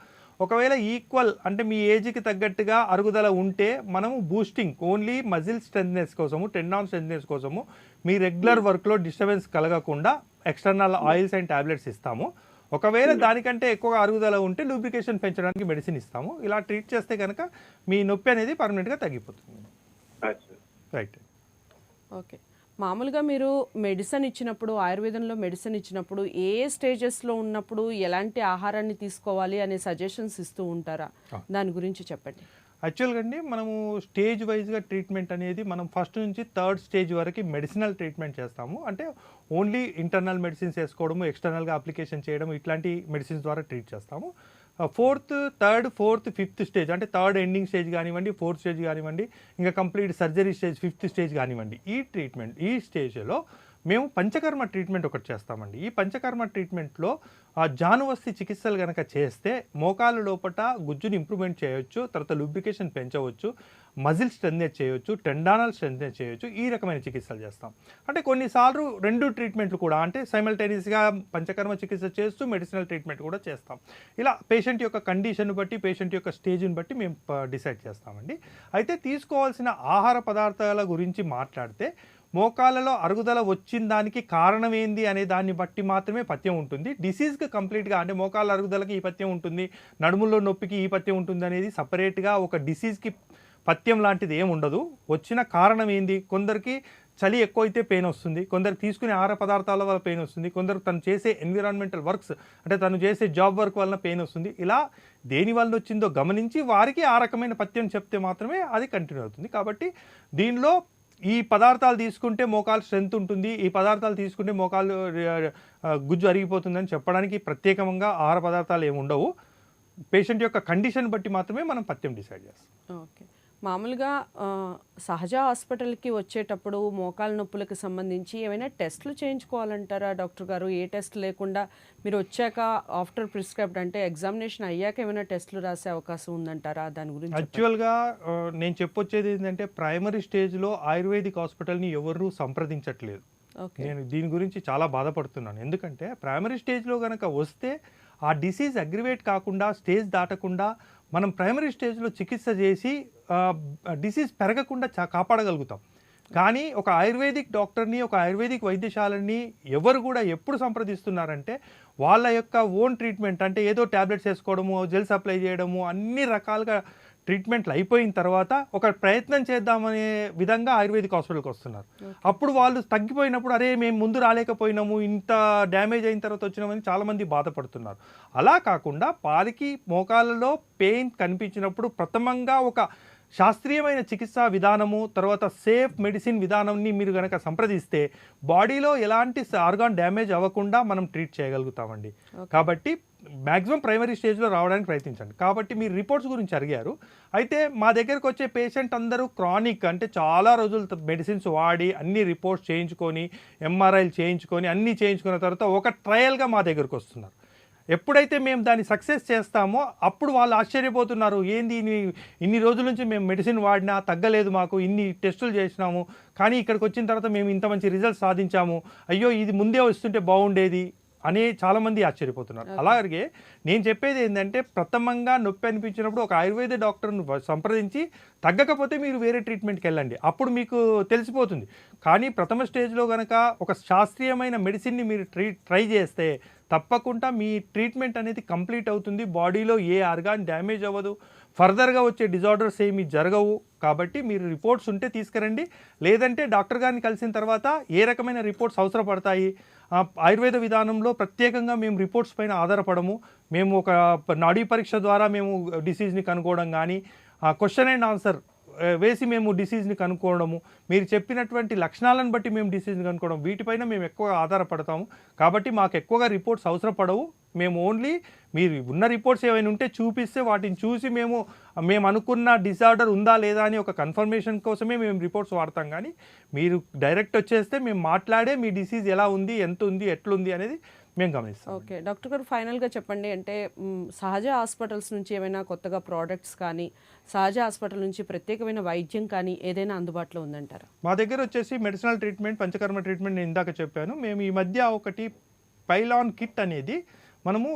ఒకవేళ ఈక్వల్ అంటే మీ ఏజ్కి తగ్గట్టుగా అరుగుదల ఉంటే మనము బూస్టింగ్ ఓన్లీ మజిల్ స్ట్రెంత్నెస్ కోసము, టెండాన్ స్ట్రెంత్నెస్ కోసము మీ రెగ్యులర్ వర్క్లో డిస్టర్బెన్స్ కలగకుండా ఎక్స్టర్నల్ ఆయిల్స్ అండ్ టాబ్లెట్స్ ఇస్తాము. ఒకవేళ దానికంటే ఎక్కువగా అరుగుదల ఉంటే లూబ్రికేషన్ పెంచడానికి మెడిసిన్ ఇస్తాము. ఇలా ట్రీట్ చేస్తే కనుక మీ నొప్పి అనేది పర్మనెంట్గా తగ్గిపోతుంది. రైట్. ఓకే. మామూలుగా మీరు మెడిసిన్ ఇచ్చినప్పుడు, ఆయుర్వేదంలో మెడిసిన్ ఇచ్చినప్పుడు ఏ స్టేజెస్లో ఉన్నప్పుడు ఎలాంటి ఆహారాన్ని తీసుకోవాలి అనే సజెషన్స్ ఇస్తూ ఉంటారా? దాని గురించి చెప్పండి. యాక్చువల్గా అండి మనము స్టేజ్ వైజ్గా ట్రీట్మెంట్ అనేది మనం ఫస్ట్ నుంచి 3rd స్టేజ్ వరకు మెడిసినల్ ట్రీట్మెంట్ చేస్తాము. అంటే ఓన్లీ ఇంటర్నల్ మెడిసిన్స్ వేసుకోవడము, ఎక్స్టర్నల్గా అప్లికేషన్ చేయడం, ఇట్లాంటి మెడిసిన్స్ ద్వారా ట్రీట్ చేస్తాము. 4th, 3rd, 4th, 5th stage అంటే 3rd ఎండింగ్ స్టేజ్ కానివ్వండి, 4th స్టేజ్ కానివ్వండి, ఇంకా complete surgery stage 5th stage కానివ్వండి, ఈ స్టేజ్లో మేము పంచకర్మ ట్రీట్మెంట్ ఒకటి చేస్తామండి. ఈ పంచకర్మ ట్రీట్మెంట్లో జానువస్తి చికిత్సలు కనుక చేస్తే మోకాలు లోపల గుజ్జుని ఇంప్రూవ్మెంట్ చేయొచ్చు, తర్వాత లూబ్రికేషన్ పెంచవచ్చు, మజిల్ స్ట్రెంథెన్ చేయొచ్చు, టెండానల్ స్ట్రెంథెన్ చేయొచ్చు. ఈ రకమైన చికిత్సలు చేస్తాం. అంటే కొన్నిసార్లు 2 ట్రీట్మెంట్లు కూడా అంటే సైమల్టేనియస్గా పంచకర్మ చికిత్స చేస్తూ మెడిసినల్ ట్రీట్మెంట్ కూడా చేస్తాం. ఇలా పేషెంట్ యొక్క కండిషన్ బట్టి, పేషెంట్ యొక్క స్టేజ్ని బట్టి మేము డిసైడ్ చేస్తామండి. అయితే తీసుకోవాల్సిన ఆహార పదార్థాల గురించి మాట్లాడితే మోకాళ్ళలో అరుగుదల వచ్చిన దానికి కారణం ఏంది అనే దాన్ని బట్టి మాత్రమే పథ్యం ఉంటుంది. డిసీజ్కి కంప్లీట్గా అంటే మోకాళ్ళ అరుగుదలకి ఈ పథ్యం ఉంటుంది, నడుముల్లో నొప్పికి ఈ పథ్యం ఉంటుంది అనేది సపరేట్గా ఒక డిసీజ్కి పథ్యం లాంటిది ఏమి ఉండదు. వచ్చిన కారణం ఏంది? కొందరికి చలి ఎక్కువైతే పెయిన్ వస్తుంది, కొందరికి తీసుకునే ఆహార పదార్థాల వల్ల పెయిన్ వస్తుంది, కొందరు తను చేసే ఎన్విరాన్మెంటల్ వర్క్స్ అంటే తను చేసే జాబ్ వర్క్ వలన పెయిన్ వస్తుంది. ఇలా దేని వల్ల వచ్చిందో గమనించి వారికి ఆ రకమైన పథ్యం చెప్తే మాత్రమే అది కంటిన్యూ అవుతుంది. కాబట్టి దీనిలో ఈ పదార్థాలు తీసుకుంటే మోకాలు స్ట్రెంత్ ఉంటుంది, ఈ పదార్థాలు తీసుకుంటే మోకాలు గుజ్జు అరిగిపోతుందని చెప్పడానికి ప్రత్యేకంగా ఆహార పదార్థాలు ఏమి ఉండవు. పేషెంట్ యొక్క కండిషన్ బట్టి మాత్రమే మనం పథ్యం డిసైడ్ చేస్తాం. ఓకే. మామూలుగా సహజ హాస్పిటల్కి వచ్చేటప్పుడు మోకాల నొప్పులకు సంబంధించి ఏమైనా టెస్టులు చేయించుకోవాలంటారా డాక్టర్ గారు? ఏ టెస్ట్ లేకుండా మీరు వచ్చాక ఆఫ్టర్ ప్రిస్క్రైబ్డ్ అంటే ఎగ్జామినేషన్ అయ్యాక ఏమైనా టెస్టులు రాసే అవకాశం ఉందంటారా? దాని గురించి యాక్చువల్గా నేను చెప్పొచ్చేది ఏంటంటే ప్రైమరీ స్టేజ్లో ఆయుర్వేదిక్ హాస్పిటల్ని ఎవరు సంప్రదించట్లేదు. నేను దీని గురించి చాలా బాధపడుతున్నాను. ఎందుకంటే ప్రైమరీ స్టేజ్లో కనుక వస్తే ఆ డిసీజ్ అగ్రివేట్ కాకుండా స్టేజ్ దాటకుండా మనం ప్రైమరీ స్టేజ్లో చికిత్స చేసి డిసీజ్ పెరగకుండా కాపాడగలుగుతాం. కానీ ఒక ఆయుర్వేదిక్ డాక్టర్ని, ఒక ఆయుర్వేదిక్ వైద్యశాలని ఎవరు కూడా ఎప్పుడు సంప్రదిస్తున్నారంటే వాళ్ళ యొక్క ఓన్ ట్రీట్మెంట్ అంటే ఏదో ట్యాబ్లెట్స్ వేసుకోవడము, జెల్స్ అప్లై చేయడము, అన్ని రకాలుగా ట్రీట్మెంట్లు అయిపోయిన తర్వాత ఒక ప్రయత్నం చేద్దామనే విధంగా ఆయుర్వేదిక్ హాస్పిటల్కి వస్తున్నారు. అప్పుడు వాళ్ళు తగ్గిపోయినప్పుడు అరే మేము ముందు రాలేకపోయినాము, ఇంత డ్యామేజ్ అయిన తర్వాత వచ్చినామని చాలామంది బాధపడుతున్నారు. అలా కాకుండా వారికి మోకాళ్ళలో పెయిన్ కనిపించినప్పుడు ప్రథమంగా ఒక శాస్త్రీయమైన చికిత్సా విధానము, తర్వాత సేఫ్ మెడిసిన్ విధానాన్ని మీరు కనుక సంప్రదిస్తే బాడీలో ఎలాంటి ఆర్గాన్ డ్యామేజ్ అవ్వకుండా మనం ట్రీట్ చేయగలుగుతామండి. కాబట్టి మ్యాక్సిమం ప్రైమరీ స్టేజ్లో రావడానికి ప్రయత్నించండి. కాబట్టి మీరు రిపోర్ట్స్ గురించి అడిగారు. అయితే మా దగ్గరకు వచ్చే పేషెంట్ అందరూ క్రానిక్ అంటే చాలా రోజులు మెడిసిన్స్ వాడి అన్ని రిపోర్ట్స్ చేయించుకొని, ఎంఆర్ఐలు చేయించుకొని, అన్నీ చేయించుకున్న తర్వాత ఒక ట్రయల్గా మా దగ్గరకు వస్తున్నారు. ఎప్పుడైతే మేము దాన్ని సక్సెస్ చేస్తామో అప్పుడు వాళ్ళు ఆశ్చర్యపోతున్నారు, ఏంది ఇన్ని రోజుల నుంచి మేము మెడిసిన్ వాడినా తగ్గలేదు, మాకు ఇన్ని టెస్టులు చేసినాము, కానీ ఇక్కడికి వచ్చిన తర్వాత మేము ఇంత మంచి రిజల్ట్స్ సాధించాము, అయ్యో ఇది ముందే వస్తుంటే బాగుండేది అని చాలామంది ఆశ్చర్యపోతున్నారు. అలాగే నేను చెప్పేది ఏంటంటే, ప్రథమంగా నొప్పి అనిపించినప్పుడు ఒక ఆయుర్వేద డాక్టర్ను సంప్రదించి తగ్గకపోతే మీరు వేరే ట్రీట్మెంట్కి వెళ్ళండి, అప్పుడు మీకు తెలిసిపోతుంది. కానీ ప్రథమ స్టేజ్లో కనుక ఒక శాస్త్రీయమైన మెడిసిన్ని మీరు ట్రై చేస్తే తప్పకుండా మీ ట్రీట్మెంట్ అనేది కంప్లీట్ అవుతుంది, బాడీలో ఏ ఆర్గాన్ డ్యామేజ్ అవ్వదు, ఫర్దర్గా వచ్చే డిజార్డర్స్ ఏమీ జరగవు. కాబట్టి మీరు రిపోర్ట్స్ ఉంటే తీసుకురండి, లేదంటే డాక్టర్ గారిని కలిసిన తర్వాత ఏ రకమైన రిపోర్ట్స్ అవసరపడతాయి. ఆయుర్వేద విధానంలో ప్రత్యేకంగా మేము రిపోర్ట్స్ పైన ఆధారపడము. మేము ఒక నాడీ పరీక్ష ద్వారా మేము డిసీజ్ని కనుక్కోవడం కానీ, క్వశ్చన్ అండ్ ఆన్సర్ వేసి మేము డిసీజ్ని కనుక్కోవడము, మీరు చెప్పినటువంటి లక్షణాలను బట్టి మేము డిసీజ్ని కనుక్కోవడం, వీటిపైన మేము ఎక్కువగా ఆధారపడతాము. కాబట్టి మాకు ఎక్కువగా రిపోర్ట్స్ అవసరపడవు. మేము ఓన్లీ మీరు ఉన్న రిపోర్ట్స్ ఏమైనా ఉంటే చూపిస్తే వాటిని చూసి మేము అనుకున్న డిజార్డర్ ఉందా లేదా అని ఒక కన్ఫర్మేషన్ కోసమే మేము రిపోర్ట్స్ వాడతాం. కానీ మీరు డైరెక్ట్ వచ్చేస్తే మేము మాట్లాడే మీ డిసీజ్ ఎలా ఉంది, ఎంత ఉంది, ఎట్లుంది అనేది మేము గమనిస్తాం. ఓకే డాక్టర్ గారు, ఫైనల్గా చెప్పండి, అంటే సహజ హాస్పిటల్స్ నుంచి ఏమైనా కొత్తగా ప్రోడక్ట్స్ కానీ, సహజ హాస్పిటల్ నుంచి ప్రత్యేకమైన వైద్యం కానీ ఏదైనా అందుబాటులో ఉందంటారా? మా దగ్గర వచ్చేసి మెడిసినల్ ట్రీట్మెంట్, పంచకర్మ ట్రీట్మెంట్ నేను ఇందాక చెప్పాను. మేము ఈ మధ్య ఒకటి పైలాన్ కిట్ అనేది మనము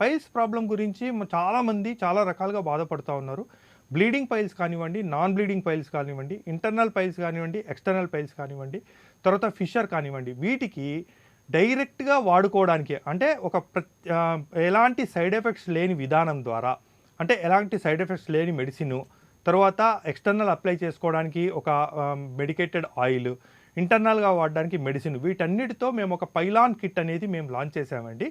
పైల్స్ ప్రాబ్లం గురించి చాలామంది చాలా రకాలుగా బాధపడుతూ ఉన్నారు. బ్లీడింగ్ పైల్స్ కానివ్వండి, నాన్ బ్లీడింగ్ పైల్స్ కానివ్వండి, ఇంటర్నల్ పైల్స్ కానివ్వండి, ఎక్స్టర్నల్ పైల్స్ కానివ్వండి, తర్వాత ఫిషర్ కానివ్వండి, వీటికి డైరెక్ట్గా వాడుకోవడానికి అంటే ఎలాంటి సైడ్ ఎఫెక్ట్స్ లేని విధానం ద్వారా, అంటే ఎలాంటి సైడ్ ఎఫెక్ట్స్ లేని మెడిసిన్, తర్వాత ఎక్స్టర్నల్ అప్లై చేసుకోవడానికి ఒక మెడికేటెడ్ ఆయిల్, ఇంటర్నల్గా వాడడానికి మెడిసిన్, వీటన్నిటితో మేము ఒక పైలాన్ కిట్ అనేది మేము లాంచ్ చేసామండి.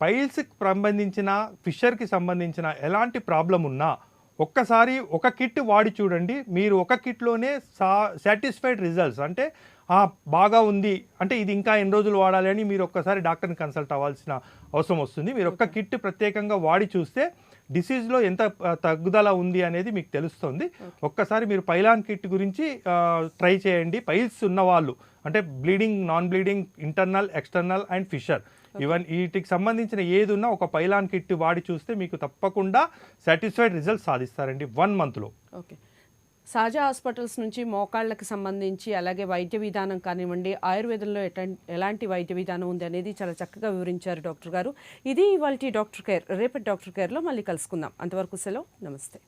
పైల్స్కి సంబంధించిన, ఫిషర్కి సంబంధించిన ఎలాంటి ప్రాబ్లం ఉన్నా ఒక్కసారి ఒక కిట్ వాడి చూడండి, మీరు ఒక కిట్లోనే సాటిస్ఫైడ్ రిజల్ట్స్, అంటే బాగా ఉంది అంటే ఇది ఇంకా ఎన్ని రోజులు వాడాలి అని మీరు ఒక్కసారి డాక్టర్ని కన్సల్ట్ అవ్వాల్సిన అవసరం వస్తుంది. మీరు ఒక్క కిట్ ప్రత్యేకంగా వాడి చూస్తే డిసీజ్లో ఎంత తగ్గుదల ఉంది అనేది మీకు తెలుస్తుంది. ఒక్కసారి మీరు పైలాన్ కిట్ గురించి ట్రై చేయండి. పైల్స్ ఉన్నవాళ్ళు, అంటే bleeding, non bleeding, internal, external and fissure, వీటికి సంబంధించిన ఏది ఉన్నా ఒక పైలాన్ కిట్ వాడి చూస్తే మీకు తప్పకుండా సాటిస్ఫైడ్ రిజల్ట్స్ సాధిస్తారండి 1 monthలో. ఓకే, సహజ హాస్పిటల్స్ నుంచి మోకాళ్ళకి సంబంధించి, అలాగే వైద్య విధానం కానివ్వండి, ఆయుర్వేదంలో ఎలాంటి వైద్య విధానం ఉంది అనేది చాలా చక్కగా వివరించారు డాక్టర్ గారు. ఇది ఇవాల్టి డాక్టర్ కేర్. రేపటి డాక్టర్ కేర్లో మళ్ళీ కలుసుకుందాం. అంతవరకు సెలవు, నమస్తే.